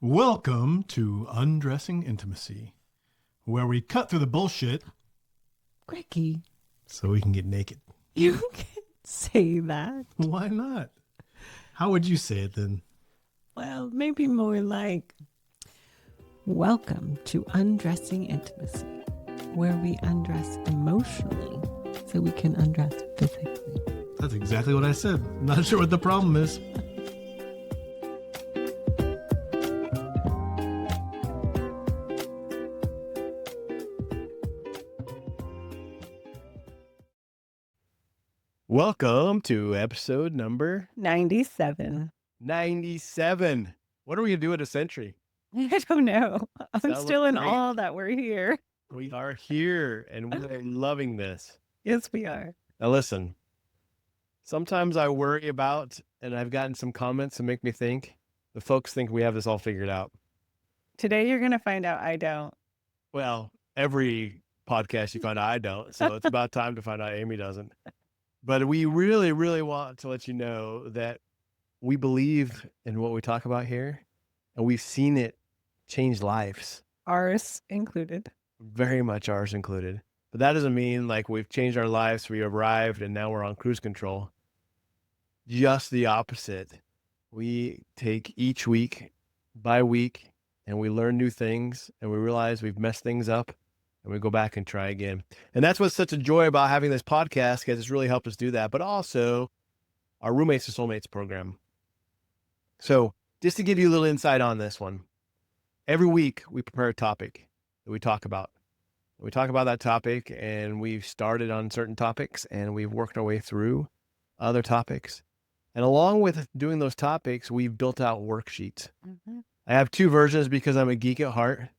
Welcome to Undressing Intimacy, where we cut through the bullshit Ricky, so we can get naked. you can't say that. Why not? How would you say it then? Well, maybe more like, welcome to Undressing Intimacy, where we undress emotionally so we can undress physically. That's exactly what I said. Not sure what the problem is. Welcome to episode number 97. 97. What are we going to do in a century? I don't know. I'm still in Celebrate. awe that we're here. We are here and we are loving this. Yes, we are. Now listen, sometimes I worry about, and I've gotten some comments that make me think, the folks think we have this all figured out. Today you're going to find out I don't. Well, every podcast you find out I don't, so it's about time to find out Amy doesn't. But we really, really want to let you know that we believe in what we talk about here, and we've seen it change lives, Ours included. very much ours included. But that doesn't mean like we've changed our lives, we arrived, and now we're on cruise control. Just the opposite. We take each week by week, and we learn new things, and we realize we've messed things up, and we go back and try again. And that's what's such a joy about having this podcast, because it's really helped us do that. But also our Roommates to Soulmates program. So just to give you a little insight on this one, every week we prepare a topic that we talk about. We talk about that topic, and we've started on certain topics, and we've worked our way through other topics. And along with doing those topics, we've built out worksheets. Mm-hmm. I have two versions because I'm a geek at heart.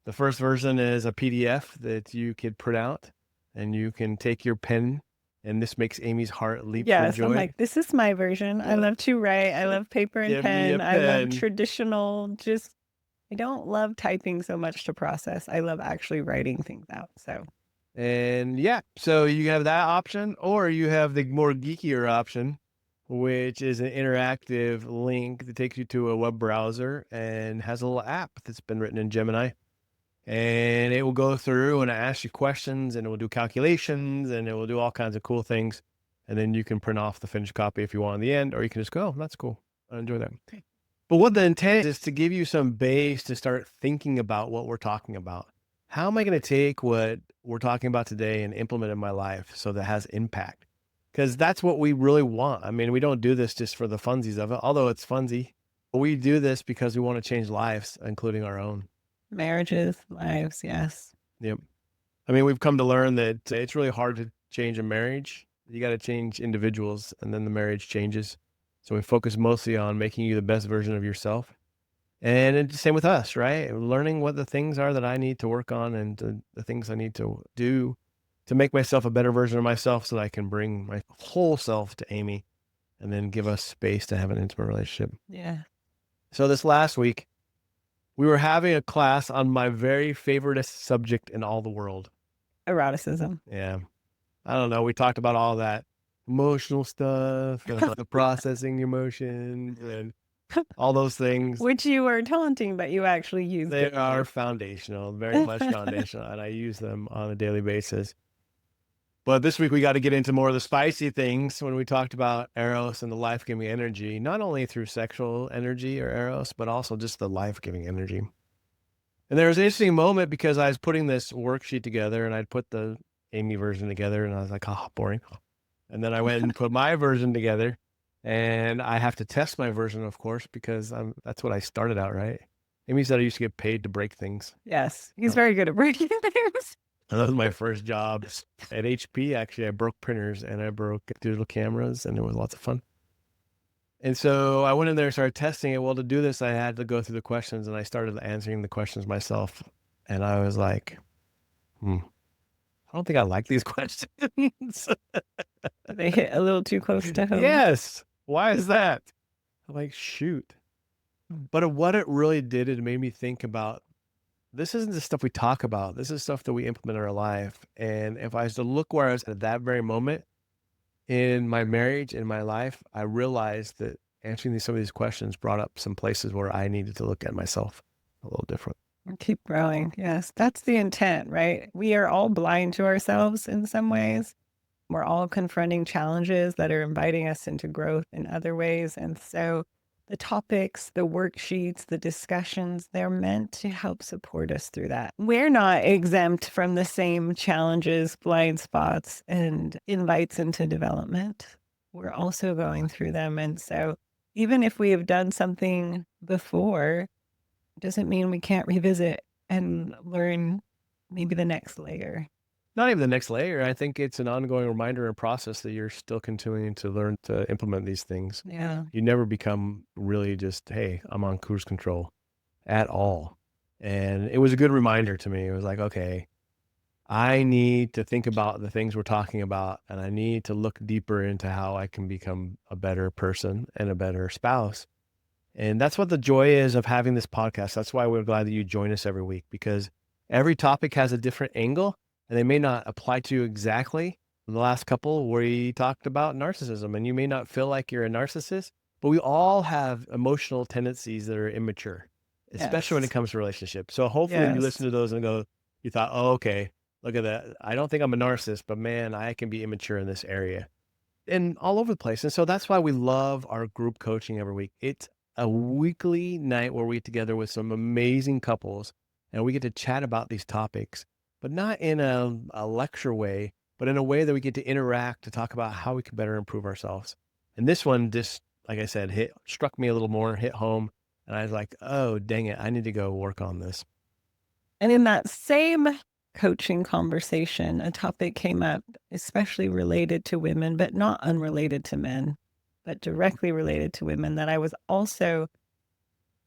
The first version is a PDF that you could print out, and you can take your pen, and this makes Amy's heart leap Yes, for joy. I'm like, this is my version. I love to write. I love paper and Give me a pen. I pen. love traditional, I don't love typing so much to process. I love actually writing things out. So, And yeah, so you have that option, or you have the more geekier option, which is an interactive link that takes you to a web browser and has a little app that's been written in Gemini. And it will go through and ask you questions, and it will do calculations, and it will do all kinds of cool things. And then you can print off the finished copy if you want in the end, or you can just go, oh, that's cool. I enjoy that. Okay. But what the intent is to give you some base to start thinking about what we're talking about. How am I going to take what we're talking about today and implement it in my life so that it has impact? Because that's what we really want. I mean, we don't do this just for the funsies of it, although it's funsy. But we do this because we want to change lives, including our own. marriages, lives, yes. Yep. I mean, we've come to learn that it's really hard to change a marriage. You got to change individuals, and then the marriage changes. So we focus mostly on making you the best version of yourself. And it's the same with us, right? Learning what the things are that I need to work on, and the things I need to do to make myself a better version of myself so that I can bring my whole self to Amy and then give us space to have an intimate relationship. Yeah. So this last week, we were having a class on my very favorite subject in all the world. Eroticism. Yeah. I don't know. We talked about all that emotional stuff, the processing emotions, and all those things. Which you were taunting, but you actually used They it. are foundational, very much foundational, and I use them on a daily basis. But this week we got to get into more of the spicy things when we talked about eros and the life-giving energy, not only through sexual energy or eros, but also just the life-giving energy. And there was an interesting moment because I was putting this worksheet together, and I'd put the Amy version together, and I was like, oh, boring. And then I went and put my version together, and I have to test my version, of course, because that's what I started out, right? Amy said I used to get paid to break things. Yes. He's very good at breaking things. And that was my first job at HP. Actually, I broke printers and I broke digital cameras, and it was lots of fun. And so I went in there and started testing it. Well, to do this, I had to go through the questions, and I started answering the questions myself. And I was like, I don't think I like these questions. They hit a little too close to home. Yes. Why is that? I'm like, shoot. But what it really did, it made me think about, this isn't the stuff we talk about. This is stuff that we implement in our life. And if I was to look where I was at that very moment in my marriage, in my life, I realized that answering some of these questions brought up some places where I needed to look at myself a little different. Keep growing. Yes, that's the intent, right? We are all blind to ourselves in some ways. We're all confronting challenges that are inviting us into growth in other ways. And so the topics, the worksheets, the discussions, they're meant to help support us through that. We're not exempt from the same challenges, blind spots, and invites into development. We're also going through them. And so even if we have done something before, doesn't mean we can't revisit and learn maybe the next layer. Not even the next layer. I think it's an ongoing reminder and process that you're still continuing to learn to implement these things. Yeah. You never become really just, hey, I'm on cruise control at all. And it was a good reminder to me. It was like, okay, I need to think about the things we're talking about, and I need to look deeper into how I can become a better person and a better spouse. And that's what the joy is of having this podcast. That's why we're glad that you join us every week, because every topic has a different angle and they may not apply to you exactly. The last couple, we talked about narcissism, and you may not feel like you're a narcissist, but we all have emotional tendencies that are immature, especially when it Yes. comes to relationships. So hopefully you listen Yes. to those and go, you thought, oh, okay, look at that. I don't think I'm a narcissist, but man, I can be immature in this area and all over the place. And so that's why we love our group coaching every week. It's a weekly night where we get together with some amazing couples and we get to chat about these topics, but not in a lecture way, but in a way that we get to interact to talk about how we can better improve ourselves. And this one just, like I said, struck me a little more, hit home. And I was like, oh, dang it, I need to go work on this. And in that same coaching conversation, a topic came up, especially related to women, but not unrelated to men, but directly related to women, that I was also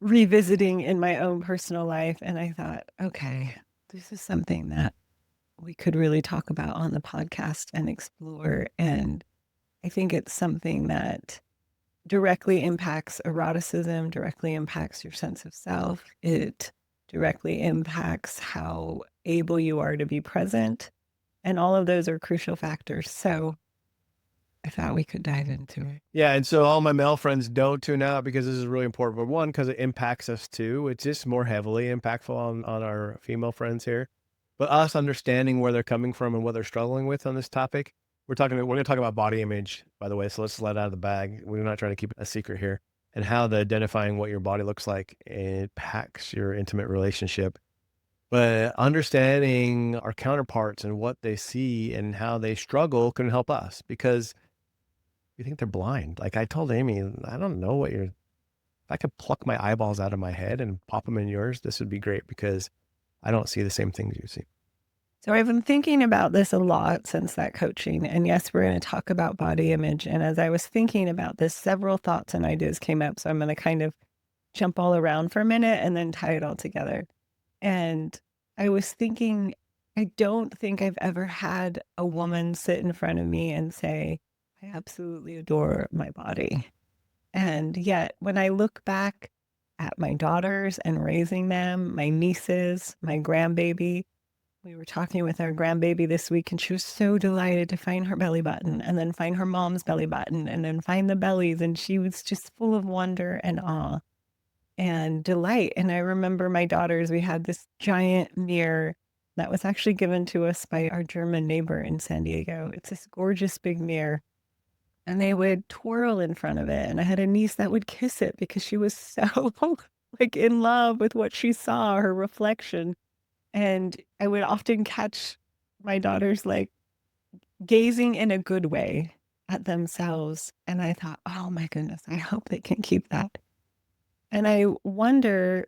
revisiting in my own personal life. And I thought, okay, this is something that we could really talk about on the podcast and explore. And I think it's something that directly impacts eroticism, directly impacts your sense of self. It directly impacts how able you are to be present. And all of those are crucial factors. So I thought we could dive into it. Yeah, and so all my male friends don't tune out because this is really important. But one, because it impacts us too. It's just more heavily impactful on our female friends here. But us understanding where they're coming from and what they're struggling with on this topic. We're going to talk about body image, by the way. So let's let it out of the bag. We're not trying to keep it a secret here. And how the identifying what your body looks like impacts your intimate relationship. But understanding our counterparts and what they see and how they struggle can help us, because you think they're blind. Like I told Amy, I don't know if I could pluck my eyeballs out of my head and pop them in yours, this would be great because I don't see the same things you see. So I've been thinking about this a lot since that coaching. And yes, we're going to talk about body image. And as I was thinking about this, several thoughts and ideas came up. So I'm going to kind of jump all around for a minute and then tie it all together. And I was thinking, I don't think I've ever had a woman sit in front of me and say, I absolutely adore my body. And yet, when I look back at my daughters and raising them, my nieces, my grandbaby, we were talking with our grandbaby this week, and she was so delighted to find her belly button and then find her mom's belly button and then find the bellies. And she was just full of wonder and awe and delight. And I remember my daughters, we had this giant mirror that was actually given to us by our German neighbor in San Diego. It's this gorgeous big mirror. And they would twirl in front of it. And I had a niece that would kiss it because she was so like in love with what she saw, her reflection. And I would often catch my daughters like gazing in a good way at themselves. And I thought, oh my goodness, I hope they can keep that. And I wonder,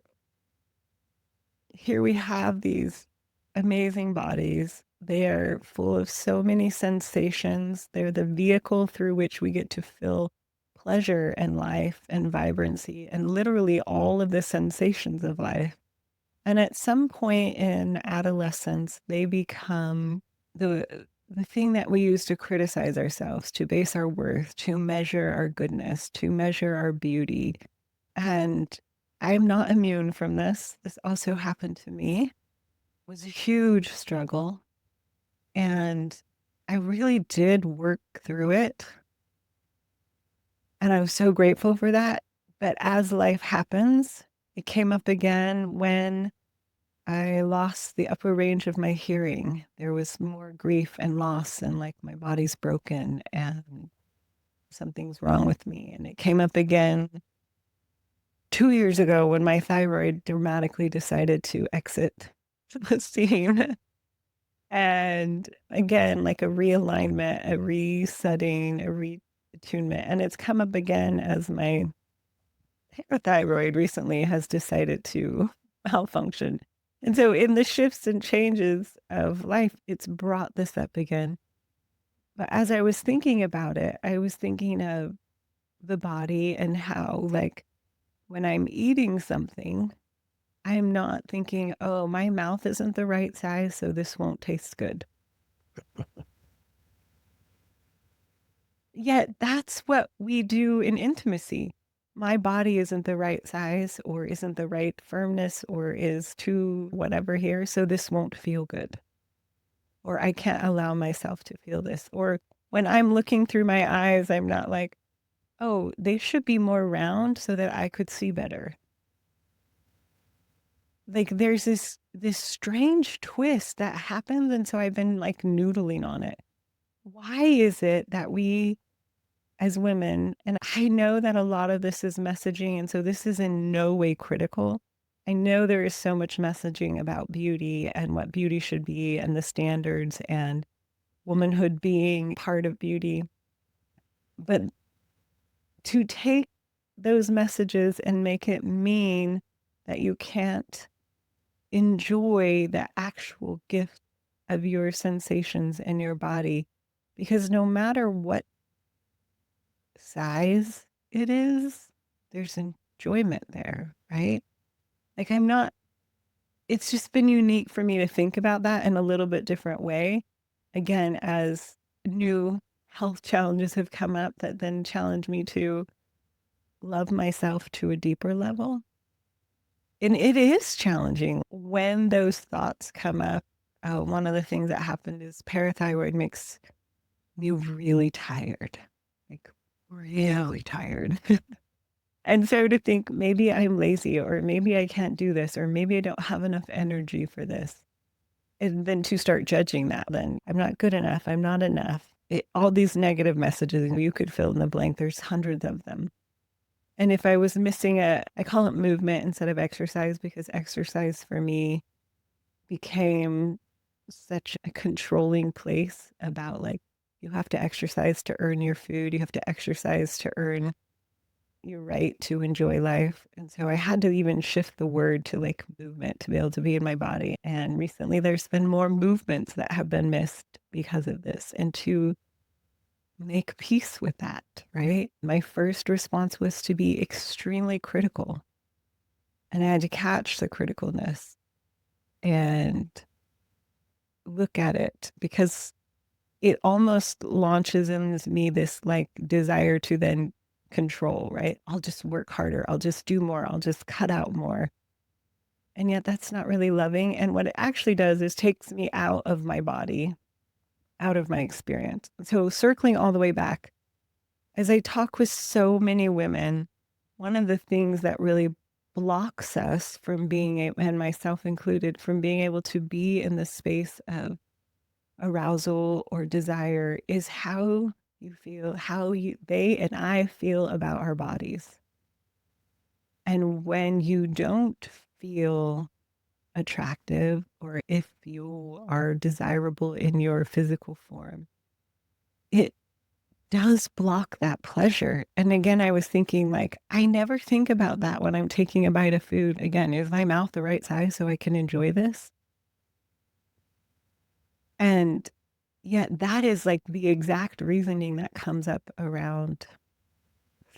here we have these amazing bodies. They are full of so many sensations. They're the vehicle through which we get to feel pleasure and life and vibrancy and literally all of the sensations of life. And at some point in adolescence, they become the thing that we use to criticize ourselves, to base our worth, to measure our goodness, to measure our beauty. And I'm not immune from this. This also happened to me. It was a huge struggle. And I really did work through it. And I was so grateful for that. But as life happens, it came up again when I lost the upper range of my hearing. There was more grief and loss, and like my body's broken and something's wrong with me. And it came up again 2 years ago when my thyroid dramatically decided to exit the scene. And again, like a realignment, a resetting, a reattunement. And it's come up again as my parathyroid recently has decided to malfunction. And so in the shifts and changes of life, it's brought this up again. But as I was thinking about it, I was thinking of the body and how, like, when I'm eating something, I'm not thinking, oh, my mouth isn't the right size, so this won't taste good. Yet that's what we do in intimacy. My body isn't the right size or isn't the right firmness or is too whatever here, so this won't feel good. Or I can't allow myself to feel this. Or when I'm looking through my eyes, I'm not like, oh, they should be more round so that I could see better. Like there's this strange twist that happens, and so I've been like noodling on it. Why is it that we as women, and I know that a lot of this is messaging, and so this is in no way critical. I know there is so much messaging about beauty and what beauty should be and the standards and womanhood being part of beauty. But to take those messages and make it mean that you can't enjoy the actual gift of your sensations and your body, because no matter what size it is, there's enjoyment there, right? Like it's just been unique for me to think about that in a little bit different way. Again, as new health challenges have come up that then challenge me to love myself to a deeper level. And it is challenging when those thoughts come up. One of the things that happened is parathyroid makes me really tired, like really tired. And so to think maybe I'm lazy or maybe I can't do this or maybe I don't have enough energy for this. And then to start judging that, then I'm not good enough. I'm not enough. All these negative messages, you could fill in the blank. There's hundreds of them. And if I was missing I call it movement instead of exercise because exercise for me became such a controlling place about like, you have to exercise to earn your food. You have to exercise to earn your right to enjoy life. And so I had to even shift the word to like movement to be able to be in my body. And recently there's been more movements that have been missed because of this. And to make peace with that, right? My first response was to be extremely critical. And I had to catch the criticalness and look at it because it almost launches in me this like desire to then control, right? I'll just work harder. I'll just do more. I'll just cut out more. And yet that's not really loving. And what it actually does is takes me out of my body, out of my experience. So circling all the way back, as I talk with so many women, one of the things that really blocks us from being able, and myself included, from being able to be in the space of arousal or desire is how you feel, they and I feel about our bodies. And when you don't feel attractive or if you are desirable in your physical form, it does block that pleasure. And again, I was thinking like, I never think about that when I'm taking a bite of food. Again, is my mouth the right size so I can enjoy this? And yet that is like the exact reasoning that comes up around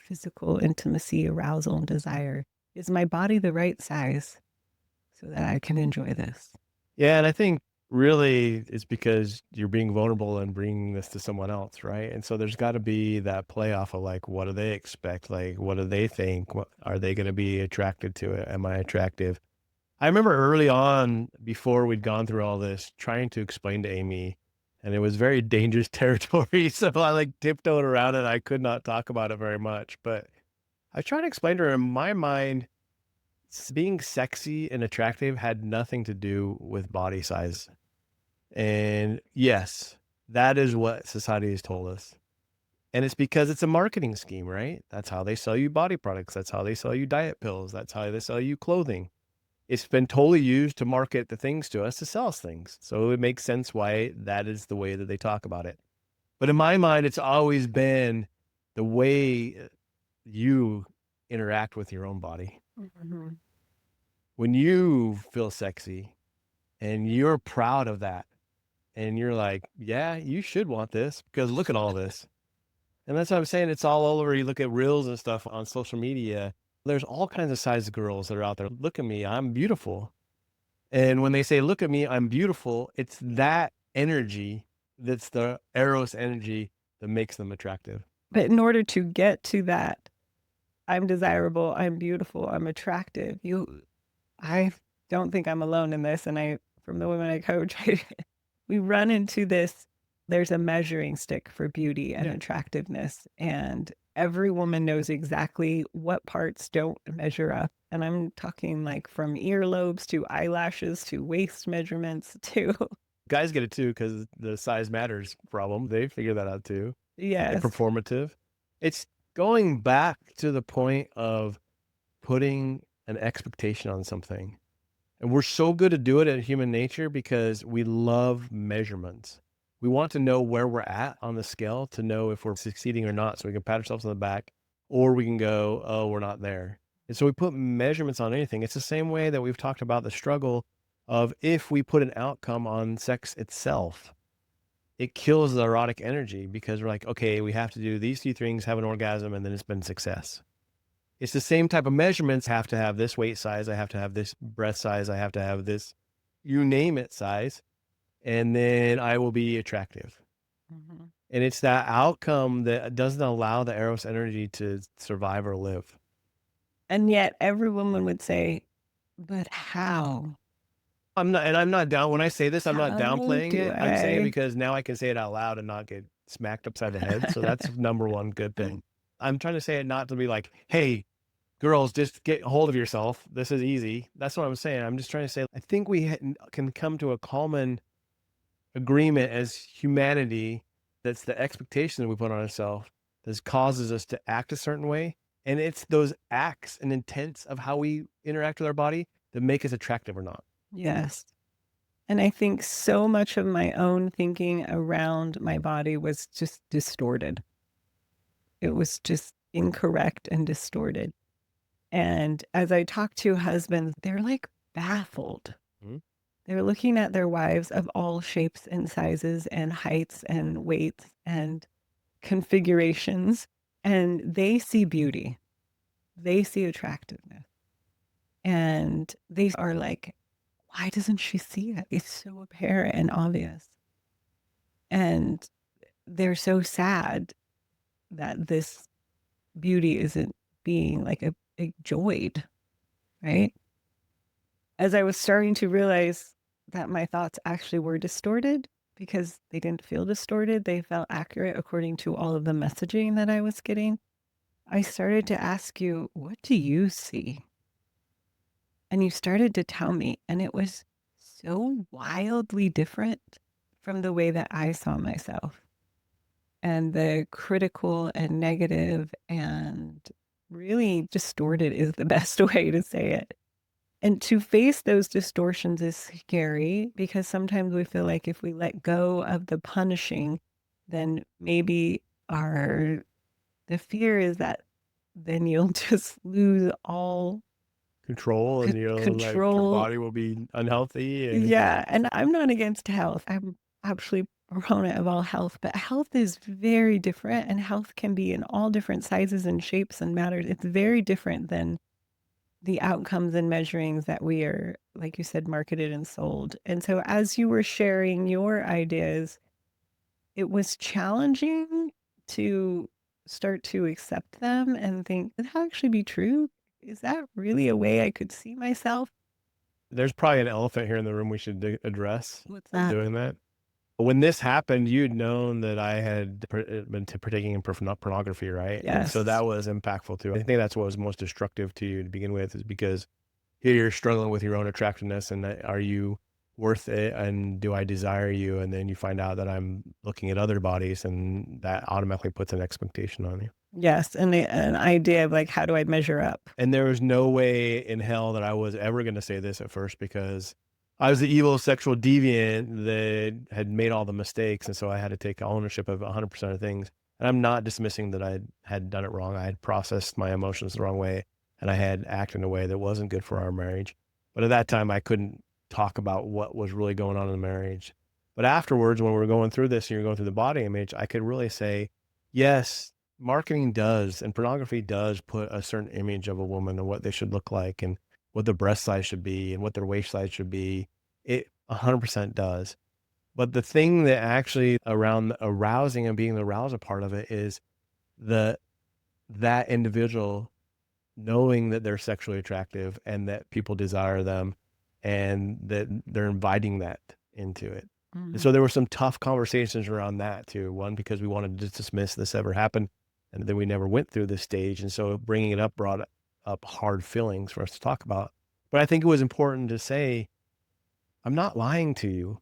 physical intimacy, arousal, and desire. Is my body the right size so that I can enjoy this? Yeah, and I think really it's because you're being vulnerable and bringing this to someone else, right? And so there's got to be that play off of like, what do they expect? Like, what do they think? What, are they going to be attracted to it? Am I attractive? I remember early on, before we'd gone through all this, trying to explain to Amy and it was very dangerous territory. So I like tiptoed around it. I could not talk about it very much, but I tried to explain to her in my mind, being sexy and attractive had nothing to do with body size. And yes, that is what society has told us. And it's because it's a marketing scheme, right? That's how they sell you body products. That's how they sell you diet pills. That's how they sell you clothing. It's been totally used to market the things to us to sell us things. So it makes sense why that is the way that they talk about it. But in my mind, it's always been the way you interact with your own body. Mhm. When you feel sexy and you're proud of that, and you're like, yeah, you should want this because look at all this. And that's what I'm saying. It's all over. You look at reels and stuff on social media. There's all kinds of size girls that are out there. Look at me. I'm beautiful. And when they say, look at me, I'm beautiful, it's that energy that's the Eros energy that makes them attractive. But in order to get to that, I'm desirable, I'm beautiful, I'm attractive. I don't think I'm alone in this. And from the women I coach, we run into this. There's a measuring stick for beauty and Yeah. attractiveness. And every woman knows exactly what parts don't measure up. And I'm talking like from earlobes to eyelashes to waist measurements to, Guys get it too because the size matters problem. They figure that out too. And yes. performative. It's going back to the point of putting an expectation on something. And we're so good to do it in human nature because we love measurements. We want to know where we're at on the scale to know if we're succeeding or not. So we can pat ourselves on the back, or we can go, oh, we're not there. And so we put measurements on anything. It's the same way that we've talked about the struggle of if we put an outcome on sex itself, it kills the erotic energy because we're like, okay, we have to do these two things, have an orgasm, and then it's been success. It's the same type of measurements. I have to have this weight size. I have to have this breast size. I have to have this, you name it, size. And then I will be attractive. Mhm. And it's that outcome that doesn't allow the Eros energy to survive or live. And yet every woman would say, but how? I'm not down. When I say this, I'm not How downplaying do it. I'm saying it I? because now I can say it out loud and not get smacked upside the head. So that's number one good thing. I'm trying to say it not to be like, hey, girls, just get hold of yourself. This is easy. That's what I'm saying. I'm just trying to say, I think we can come to a common agreement as humanity. That's the expectation that we put on ourselves that causes us to act a certain way. And it's those acts and intents of how we interact with our body that make us attractive or not. Yes. And I think so much of my own thinking around my body was just distorted. It was just incorrect and distorted. And as I talk to husbands, they're like baffled. Mhm. They're looking at their wives of all shapes and sizes and heights and weights and configurations, and they see beauty. They see attractiveness. And they are like, why doesn't she see it? It's so apparent and obvious. And they're so sad that this beauty isn't being like enjoyed, right? As I was starting to realize that my thoughts actually were distorted because they didn't feel distorted, they felt accurate according to all of the messaging that I was getting. I started to ask you, what do you see? And you started to tell me, and it was so wildly different from the way that I saw myself. And the critical and negative and really distorted is the best way to say it. And to face those distortions is scary because sometimes we feel like if we let go of the punishing, then maybe our the fear is that then you'll just lose all Control and like your control. body will be unhealthy and Yeah, and I'm not against health. I'm actually a proponent of all health, but health is very different, and health can be in all different sizes and shapes and matters. It's very different than the outcomes and measurings that we are, like you said, marketed and sold. And so as you were sharing your ideas, it was challenging to start to accept them and think, could that actually be true? Is that really a way I could see myself? there's probably an elephant here in the room we should address What's that? doing that. When this happened, you'd known that I had been partaking in pornography, right? And so Yes. that was impactful too. I think that's what was most destructive to you to begin with, is because here you're struggling with your own attractiveness, and are you worth it? And do I desire you? And then you find out that I'm looking at other bodies, and that automatically puts an expectation on you. Yes, and an idea of, like, how do I measure up? And there was no way in hell that I was ever going to say this at first, because I was the evil sexual deviant that had made all the mistakes. And so I had to take ownership of 100% of things. And I'm not dismissing that I had done it wrong. I had processed my emotions the wrong way, and I had acted in a way that wasn't good for our marriage. But at that time, I couldn't talk about what was really going on in the marriage. But afterwards, when we were going through this and you're going through the body image, I could really say, yes, marketing does, and pornography does put a certain image of a woman and what they should look like, and what their breast size should be, and what their waist size should be. It 100% does. But the thing that actually around the arousing and being the arousal part of it is the that individual knowing that they're sexually attractive and that people desire them, and that they're inviting that into it. And Mhm. so there were some tough conversations around that too. One, because we wanted to dismiss this ever happened, and then we never went through this stage. And so bringing it up brought up hard feelings for us to talk about. But I think it was important to say, I'm not lying to you.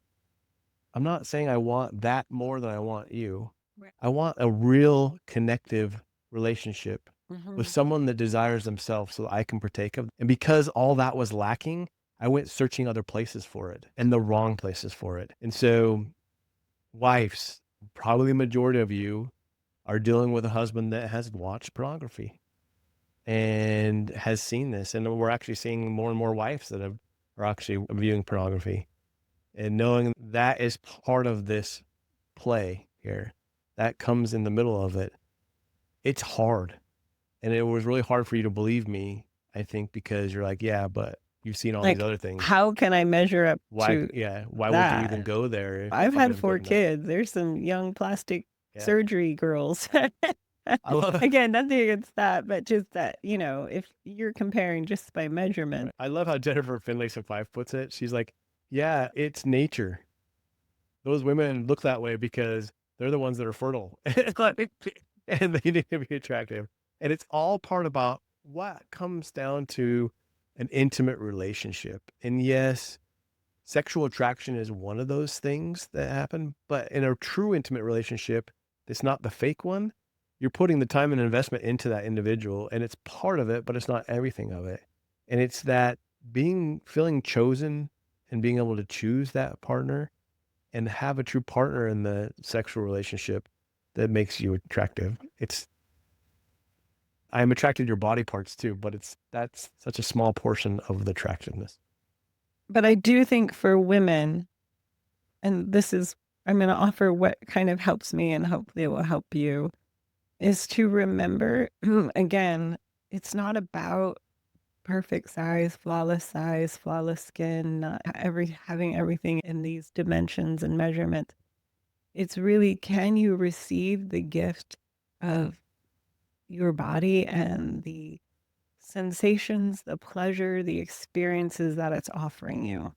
I'm not saying I want that more than I want you. Right. I want a real connective relationship with Mhm. someone that desires themselves so that I can partake of. And because all that was lacking, I went searching other places for it, and the wrong places for it. And so, wives, probably the majority of you are dealing with a husband that has watched pornography and has seen this. And we're actually seeing more and more wives that are actually viewing pornography, and knowing that is part of this play here, that comes in the middle of it. It's hard. And it was really hard for you to believe me, I think, because you're like, yeah, but you've seen all these Like, other things. how can I measure up Why? to Yeah. Why would you even that? go there I've if it had was good 4 enough? kids. There's some young plastic Yeah. surgery girls. I love it. Again, nothing against that, but just that, if you're comparing just by Right. measurement. I love how Jennifer Finlayson Five puts it. She's like, yeah, it's nature. Those women look that way because they're the ones that are fertile. And they need to be attractive. And it's all part about what comes down to an intimate relationship. And yes, sexual attraction is one of those things that happen, but in a true intimate relationship, it's not the fake one. You're putting the time and investment into that individual, and it's part of it, but it's not everything of it. And it's that feeling chosen and being able to choose that partner and have a true partner in the sexual relationship that makes you attractive. I'm attracted to your body parts too, but that's such a small portion of the attractiveness. But I do think for women, and this is I'm gonna offer what kind of helps me and hopefully it will help you, is to remember, again, it's not about perfect size, flawless skin, not having everything in these dimensions and measurements. It's really, can you receive the gift of your body and the sensations, the pleasure, the experiences that it's offering you?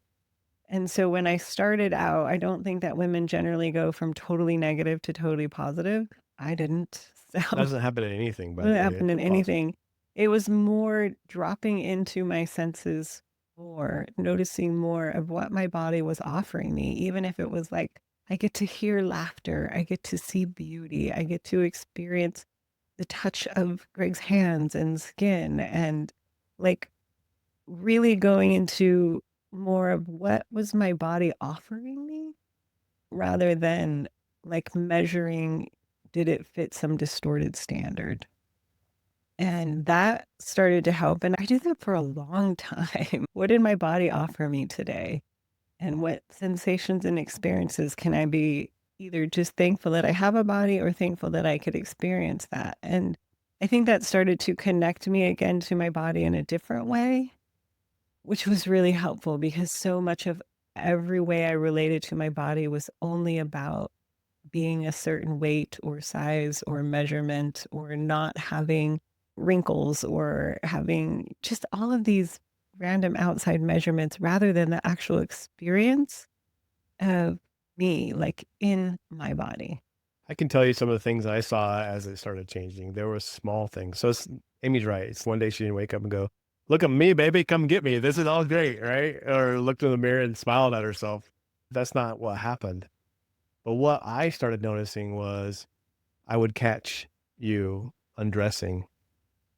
And so when I started out, I don't think that women generally go from totally negative to totally positive. I didn't. That So doesn't happen in anything, it by didn't the way. happen It's in awesome. anything. It was more dropping into my senses more, noticing more of what my body was offering me, even if it was like, I get to hear laughter, I get to see beauty, I get to experience the touch of Greg's hands and skin, and like really going into more of what was my body offering me rather than like measuring, did it fit some distorted standard? And that started to help, and I did that for a long time. What did my body offer me today? And what sensations and experiences can I be either just thankful that I have a body or thankful that I could experience that? And I think that started to connect me again to my body in a different way, which was really helpful because so much of every way I related to my body was only about being a certain weight or size or measurement or not having wrinkles or having just all of these random outside measurements rather than the actual experience of me, like in my body. I can tell you some of the things I saw as it started changing. There were small things. So Amy's right. It's one day she didn't wake up and go, "Look at me, baby, come get me. This is all great," right? Or looked in the mirror and smiled at herself. That's not what happened. But what I started noticing was I would catch you undressing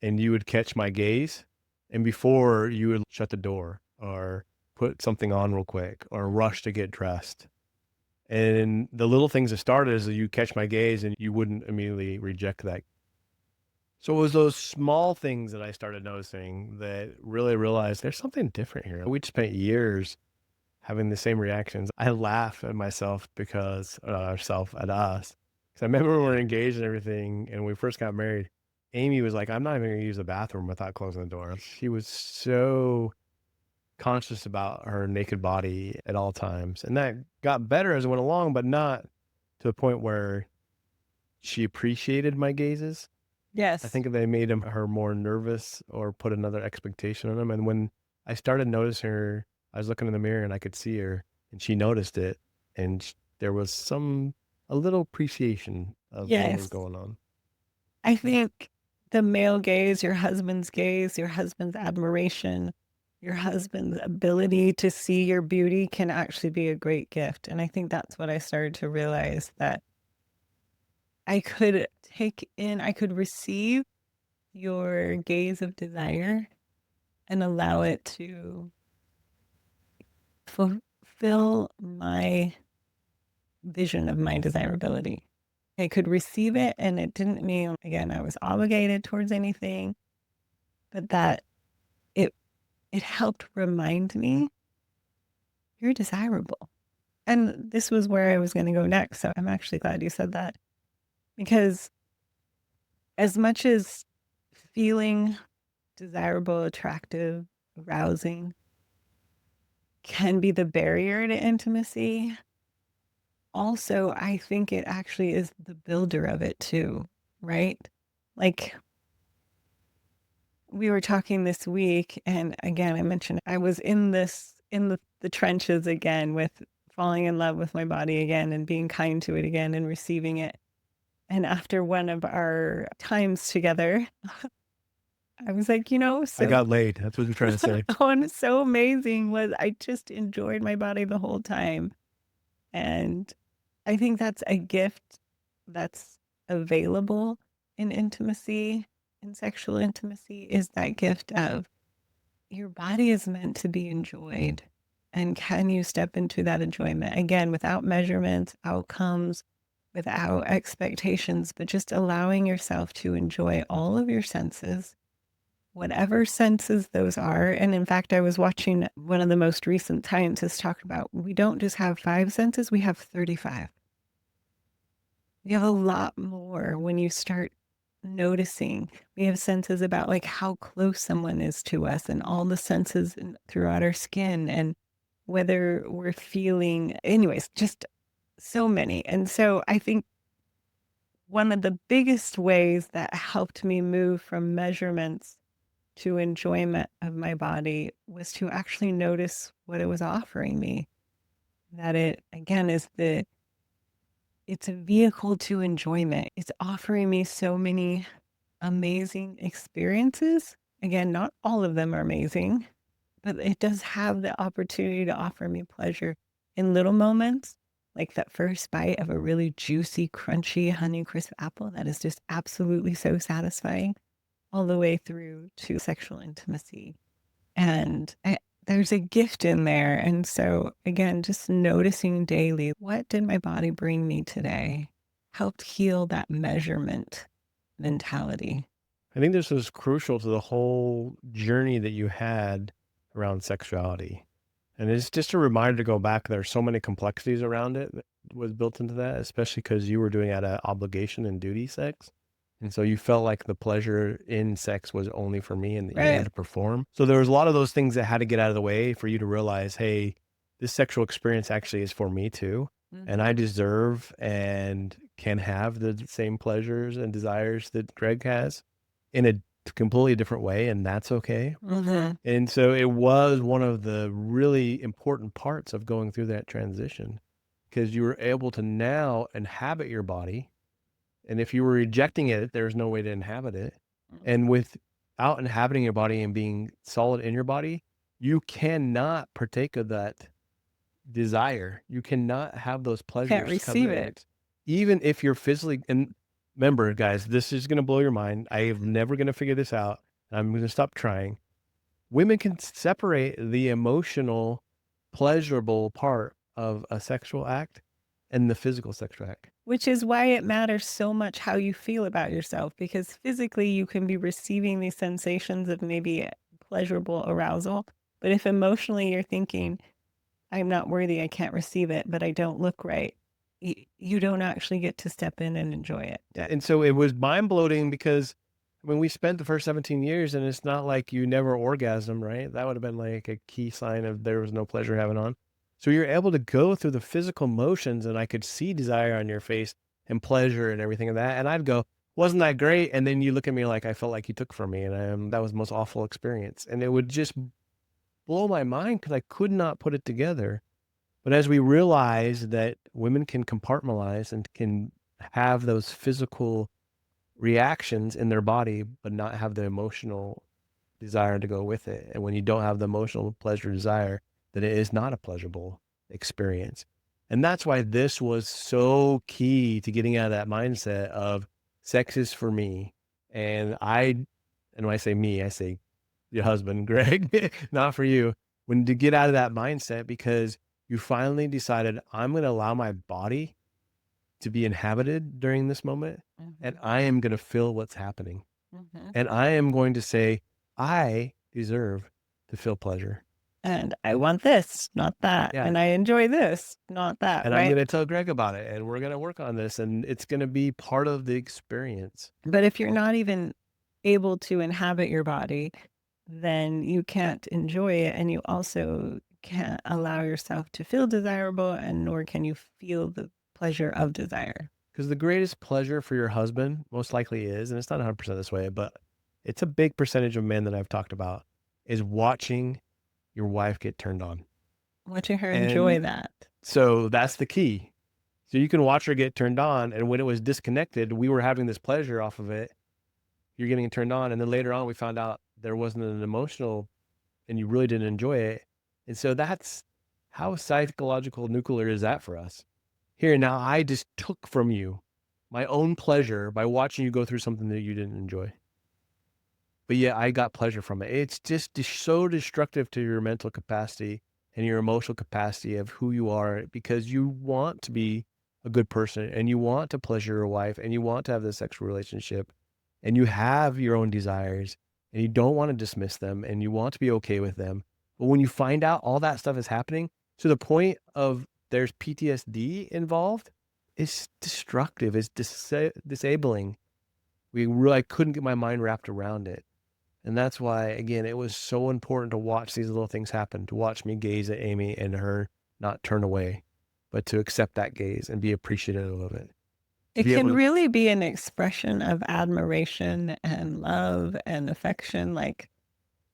and you would catch my gaze. And before you would shut the door or put something on real quick or rush to get dressed. And the little things that started is that you catch my gaze and you wouldn't immediately reject that. So it was those small things that I started noticing that really realized there's something different here. We'd spent years having the same reactions. I laugh at myself because ourself at us. Because I remember when we were engaged and everything, and we first got married. Amy was like, "I'm not even going to use the bathroom without closing the door." She was so conscious about her naked body at all times, and that got better as it went along, but not to the point where she appreciated my gazes. I Yes. think they made her more nervous or put another expectation on him. And when I started noticing her, I was looking in the mirror and I could see her, and she noticed it, and there was a little appreciation of what was Yes. going on. I think the male gaze, your husband's gaze, your husband's admiration, your husband's ability to see your beauty can actually be a great gift. And I think that's what I started to realize, that I could I could receive your gaze of desire and allow it to fulfill my vision of my desirability. I could receive it, and it didn't mean, again, I was obligated towards anything, but that it it helped remind me, you're desirable. And this was where I was going to go next. So I'm actually glad you said that, because as much as feeling desirable, attractive, arousing can be the barrier to intimacy, also, I think it actually is the builder of it too, right? Like, we were talking this week, and again, I mentioned I was in the trenches again with falling in love with my body again and being kind to it again and receiving it. And after one of our times together, I was like, I so got laid. That's what you're trying to say. oh, and so amazing was I just enjoyed my body the whole time. And I think that's a gift that's available in intimacy, in sexual intimacy, is that gift of your body is meant to be enjoyed. And can you step into that enjoyment again without measurements, outcomes, without expectations, but just allowing yourself to enjoy all of your senses, whatever senses those are. And in fact, I was watching one of the most recent scientists talk about, we don't just have 5 senses, we have 35. You have a lot more when you start noticing. We have senses about like how close someone is to us, and all the senses throughout our skin, and whether we're feeling, anyways, just so many. And so I think one of the biggest ways that helped me move from measurements to enjoyment of my body was to actually notice what it was offering me. That it, again, it's a vehicle to enjoyment. It's offering me so many amazing experiences. Again, not all of them are amazing, but it does have the opportunity to offer me pleasure in little moments, like that first bite of a really juicy, crunchy Honeycrisp apple that is just absolutely so satisfying, all the way through to sexual intimacy. And there's a gift in there. And so, again, just noticing daily, what did my body bring me today, helped heal that measurement mentality. I think this was crucial to the whole journey that you had around sexuality. And it's just a reminder to go back. There's so many complexities around it that was built into that, especially because you were doing it out of obligation and duty sex. And so you felt like the pleasure in sex was only for me and that you had Right. to perform. So there was a lot of those things that had to get out of the way for you to realize, hey, this sexual experience actually is for me too. And Mhm. I deserve and can have the same pleasures and desires that Greg has in a completely different way. And that's okay. Mhm. And so it was one of the really important parts of going through that transition because you were able to now inhabit your body. And if you were rejecting it, there's no way to inhabit it. And without inhabiting your body and being solid in your body, you cannot partake of that desire. You cannot have those Can't pleasures come receive in. it. Even if you're physically, and remember, guys, this is going to blow your mind. I am never going to figure this out. I'm going to stop trying. Women can separate the emotional, pleasurable part of a sexual act and the physical sexual act. Which is why it matters so much how you feel about yourself, because physically you can be receiving these sensations of maybe pleasurable arousal. But if emotionally you're thinking, I'm not worthy, I can't receive it, but I don't look right, you don't actually get to step in and enjoy it. Yeah, and so it was mind blowing because when we spent the first 17 years, and it's not like you never orgasm, right? That would have been like a key sign of there was no pleasure having on. So you're able to go through the physical motions, and I could see desire on your face and pleasure and everything of that. And I'd go, wasn't that great? And then you look at me like I felt like you took from me, and that was the most awful experience. And it would just blow my mind because I could not put it together. But as we realize that women can compartmentalize and can have those physical reactions in their body, but not have the emotional desire to go with it. And when you don't have the emotional pleasure desire, then it is not a pleasurable experience. And that's why this was so key to getting out of that mindset of sex is for me. And when I say me, I say your husband, Greg, not for you. When to get out of that mindset, because you finally decided, I'm going to allow my body to be inhabited during this moment, and I am going to feel what's happening. And I am going to say, I deserve to feel pleasure. And I want this, not that. Yeah. And I enjoy this, not that. And right? I'm going to tell Greg about it, and we're going to work on this, and it's going to be part of the experience. But if you're not even able to inhabit your body, then you can't enjoy it. And you also can't allow yourself to feel desirable, and nor can you feel the pleasure of desire. Because the greatest pleasure for your husband most likely is, and it's not 100% this way, but it's a big percentage of men that I've talked about, is watching your wife get turned on. Watching her enjoy that. So that's the key. So you can watch her get turned on, and when it was disconnected, we were having this pleasure off of it. You're getting turned on, and then later on we found out there wasn't an emotional, and you really didn't enjoy it. And so that's how psychological nuclear is that for us. Here, now I just took from you my own pleasure by watching you go through something that you didn't enjoy. But yeah, I got pleasure from it. It's just so destructive to your mental capacity and your emotional capacity of who you are, because you want to be a good person and you want to pleasure your wife and you want to have this sexual relationship and you have your own desires and you don't want to dismiss them and you want to be okay with them. But when you find out all that stuff is happening to the point of there's PTSD involved, it's destructive. It's disabling. I couldn't get my mind wrapped around it. And that's why, again, it was so important to watch these little things happen, to watch me gaze at Amy and her not turn away, but to accept that gaze and be appreciative of it. It can really be an expression of admiration and love and affection, like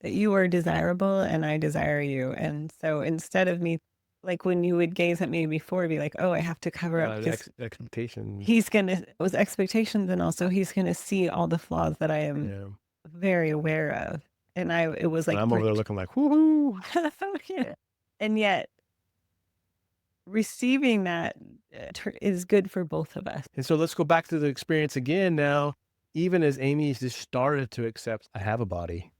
that you are desirable and I desire you. And so instead of me, like when you would gaze at me before, be like, oh, I have to cover up because expectations. it was expectations. And also he's going to see all the flaws that I am very aware of. And it was like, and I'm over there looking like, whoo. Yeah. And yet receiving that is good for both of us. And so let's go back to the experience again now, even as Amy just started to accept, I have a body.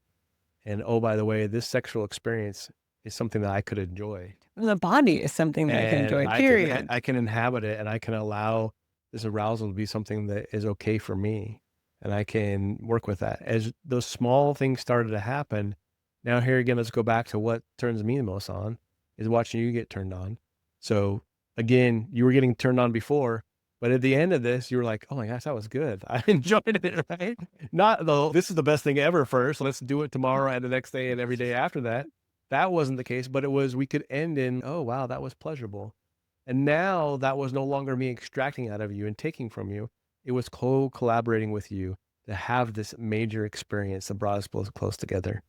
And oh, by the way, this sexual experience is something that I could enjoy. The body is something that I can enjoy, period. I can inhabit it and I can allow this arousal to be something that is okay for me. And I can work with that. As those small things started to happen, now here again, let's go back to what turns me the most on, is watching you get turned on. So again, you were getting turned on before, but at the end of this, you were like, oh my gosh, that was good. I enjoyed it, right? Not though, this is the best thing ever first. Let's do it tomorrow and the next day and every day after that. That wasn't the case, but it was, we could end in, oh wow, that was pleasurable. And now that was no longer me extracting out of you and taking from you. It was collaborating with you to have this major experience that brought us both close together.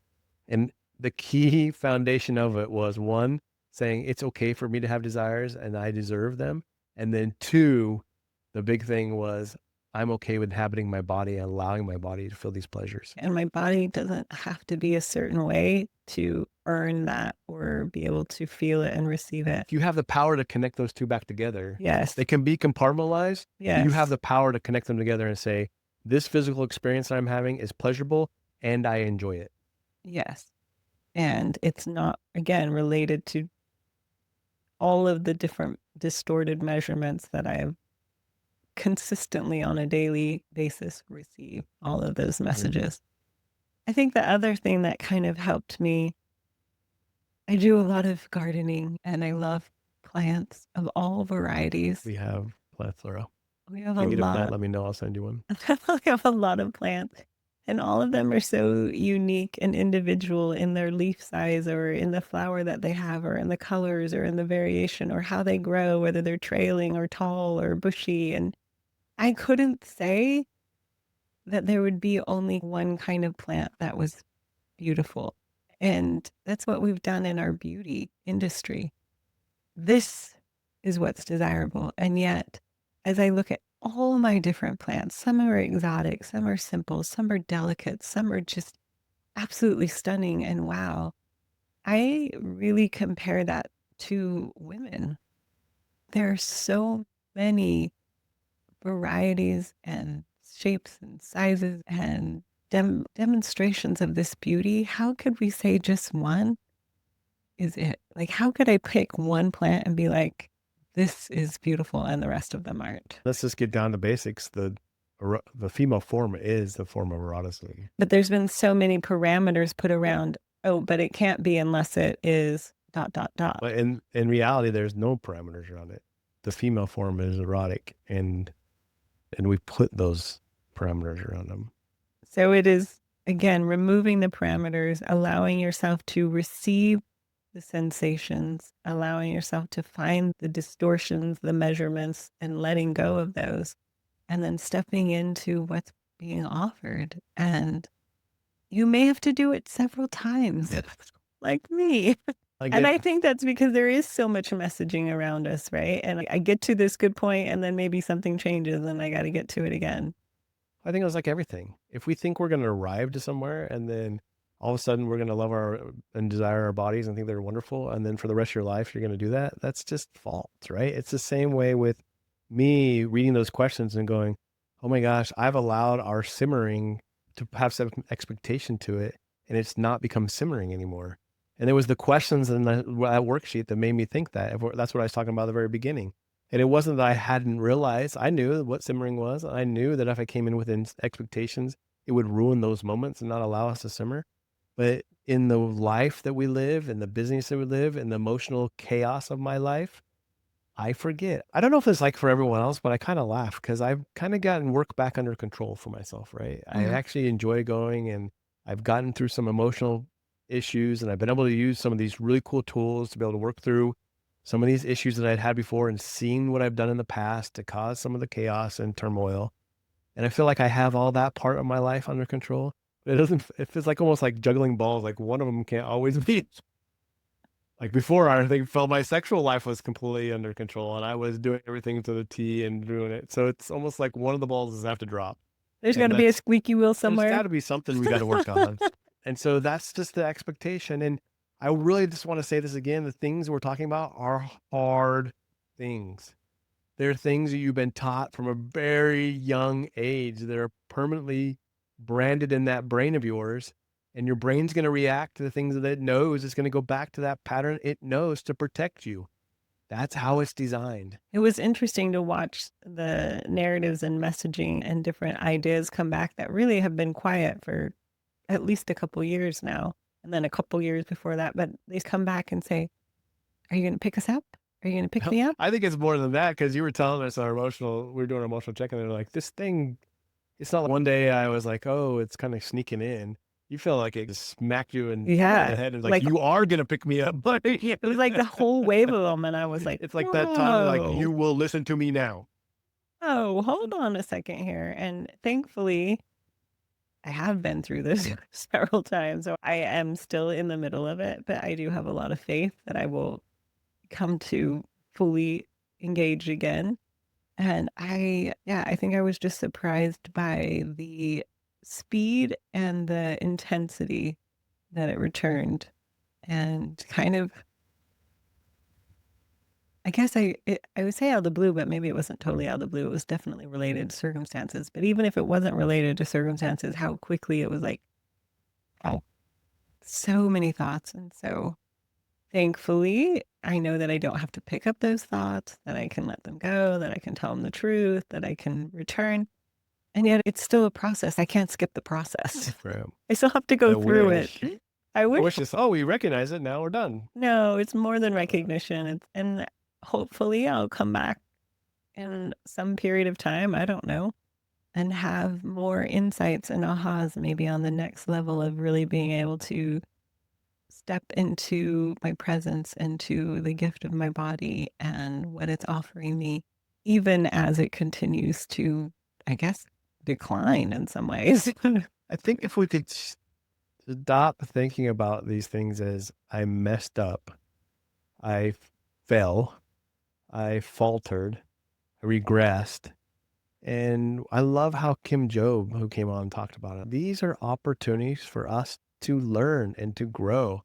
And the key foundation of it was, one, saying it's okay for me to have desires and I deserve them. And then two, the big thing was I'm okay with inhabiting my body and allowing my body to feel these pleasures. And my body doesn't have to be a certain way to earn that or be able to feel it and receive it. You have the power to connect those two back together. Yes. They can be compartmentalized, but you have Yes. the power to connect them together and say, this physical experience I'm having is pleasurable and I enjoy it. Yes. And it's not, again, related to all of the different distorted measurements that I have consistently on a daily basis receive all of those messages. I think the other thing that kind of helped me, I do a lot of gardening and I love plants of all varieties. We have plethora. We have If a you need a plant, lot. let me know. I'll send you one. We have a lot of plants, and all of them are so unique and individual in their leaf size or in the flower that they have or in the colors or in the variation or how they grow, whether they're trailing or tall or bushy. And I couldn't say that there would be only one kind of plant that was beautiful. And that's what we've done in our beauty industry. This is what's desirable. And yet, as I look at all my different plants, some are exotic, some are simple, some are delicate, some are just absolutely stunning and wow. I really compare that to women. There are so many varieties and shapes and sizes and demonstrations of this beauty. How could we say just one is it? Like, how could I pick one plant and be like, this is beautiful and the rest of them aren't? Let's just get down to basics. The female form is the form of eroticism. But there's been so many parameters put around, oh, but it can't be unless it is dot, dot, dot. But in reality, there's no parameters around it. The female form is erotic, and we put those parameters around them. So it is, again, removing the parameters, allowing yourself to receive the sensations, allowing yourself to find the distortions, the measurements, and letting go of those, and then stepping into what's being offered. And you may have to do it several times, like me. And I think that's because there is so much messaging around us, right? And I get to this good point, and then maybe something changes, and I got to get to it again. I think it was like everything. If we think we're going to arrive to somewhere and then all of a sudden we're going to love and desire our bodies and think they're wonderful, and then for the rest of your life you're going to do that, that's just false, right? It's the same way with me reading those questions and going, oh my gosh, I've allowed our simmering to have some expectation to it, and it's not become simmering anymore. And it was the questions in that worksheet that made me think that. That's what I was talking about at the very beginning. And it wasn't that I hadn't realized. I knew what simmering was. I knew that if I came in within expectations, it would ruin those moments and not allow us to simmer. But in the life that we live, in the business that we live, in the emotional chaos of my life, I forget. I don't know if it's like for everyone else, but I kind of laugh because I've kind of gotten work back under control for myself, right? I actually enjoy going, and I've gotten through some emotional issues, and I've been able to use some of these really cool tools to be able to work through some of these issues that I'd had before and seen what I've done in the past to cause some of the chaos and turmoil. And I feel like I have all that part of my life under control. But it feels like almost like juggling balls. Like one of them can't always be. Like before, I think felt my sexual life was completely under control and I was doing everything to the T and doing it. So it's almost like one of the balls does have to drop. There's And got to be a that's, squeaky wheel there's somewhere. got to be something we got to work on. And so that's just the expectation. And I really just want to say this again. The things we're talking about are hard things. They're things that you've been taught from a very young age that are permanently branded in that brain of yours. And your brain's going to react to the things that it knows. It's going to go back to that pattern it knows to protect you. That's how it's designed. It was interesting to watch the narratives and messaging and different ideas come back that really have been quiet for at least a couple years now. And then a couple years before that, but they come back and say, are you going to pick us up? Are you going to pick me up? I think it's more than that because you were telling us we were doing an emotional check and they're like, this thing, it's not like one day I was like, oh, it's kind of sneaking in. You feel like it just smacked you in the head and like you are going to pick me up. But it was like the whole wave of them. And I was like, it's like that time, like you will listen to me now. Oh, hold on a second here. And thankfully, I have been through this several times. So I am still in the middle of it, but I do have a lot of faith that I will come to fully engage again. And I think I was just surprised by the speed and the intensity that it returned. And kind of, I guess I would say out of the blue, but maybe it wasn't totally out of the blue. It was definitely related to circumstances. But even if it wasn't related to circumstances, how quickly it was like, oh, so many thoughts. And so thankfully, I know that I don't have to pick up those thoughts, that I can let them go, that I can tell them the truth, that I can return. And yet it's still a process. I can't skip the process. Right. I still have to I go through wish. it. I I wish. wish this, oh, we recognize it. Now we're done. No, it's more than recognition. And hopefully I'll come back in some period of time, I don't know, and have more insights and ahas maybe on the next level of really being able to step into my presence, into the gift of my body and what it's offering me, even as it continues to, I guess, decline in some ways. I think if we could stop thinking about these things as I messed up, I fell, I faltered, I regressed. And I love how Kim Job, who came on, talked about it. These are opportunities for us to learn and to grow.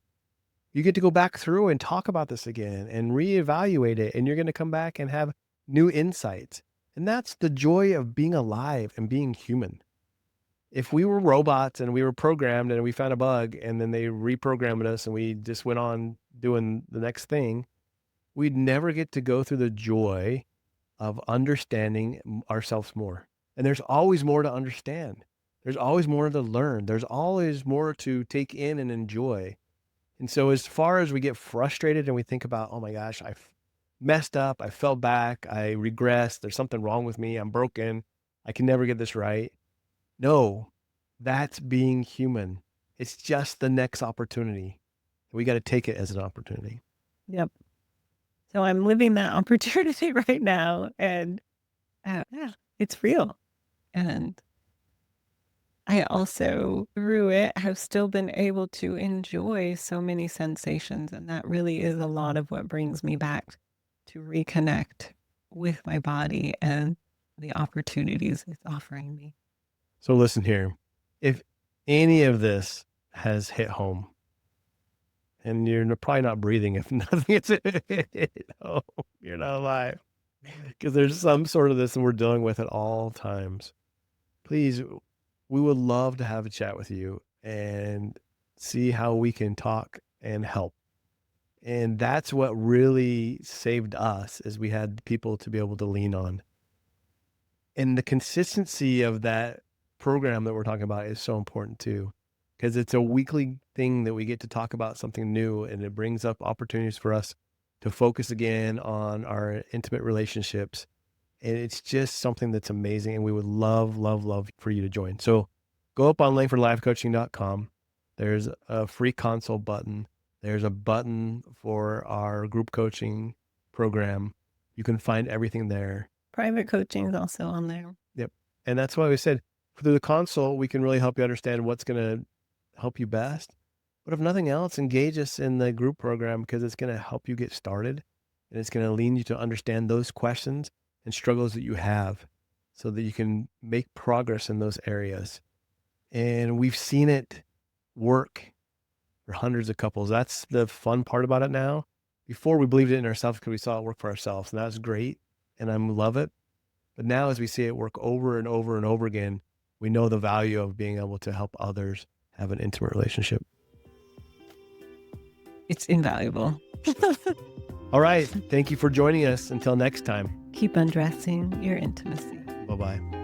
You get to go back through and talk about this again and reevaluate it. And you're going to come back and have new insights. And that's the joy of being alive and being human. If we were robots and we were programmed and we found a bug and then they reprogrammed us and we just went on doing the next thing, we'd never get to go through the joy of understanding ourselves more. And there's always more to understand. There's always more to learn. There's always more to take in and enjoy. And so as far as we get frustrated and we think about, oh my gosh, I messed up, I fell back, I regressed, there's something wrong with me, I'm broken, I can never get this right. No, that's being human. It's just the next opportunity. We got to take it as an opportunity. Yep. So I'm living that opportunity right now, and yeah, it's real. And I also, through it, have still been able to enjoy so many sensations. And that really is a lot of what brings me back to reconnect with my body and the opportunities it's offering me. So listen here, if any of this has hit home, and you're probably not breathing if nothing is hit home, you're not alive, because there's some sort of this and we're dealing with at all times. Please, we would love to have a chat with you and see how we can talk and help. And that's what really saved us, is we had people to be able to lean on. And the consistency of that program that we're talking about is so important too, because it's a weekly thing that we get to talk about something new, and it brings up opportunities for us to focus again on our intimate relationships. And it's just something that's amazing. And we would love, love, love for you to join. So go up on langfordlifecoaching.com. There's a free console button. There's a button for our group coaching program. You can find everything there. Private coaching is also on there. Yep. And that's why we said through the console, we can really help you understand what's going to help you best. But if nothing else, engage us in the group program, because it's going to help you get started, and it's going to lead you to understand those questions and struggles that you have so that you can make progress in those areas. And we've seen it work for hundreds of couples. That's the fun part about it now. Before, we believed it in ourselves because we saw it work for ourselves, and that's great, and I love it. But now, as we see it work over and over and over again, we know the value of being able to help others have an intimate relationship. It's invaluable. All right. Thank you for joining us. Until next time. Keep undressing your intimacy. Bye-bye.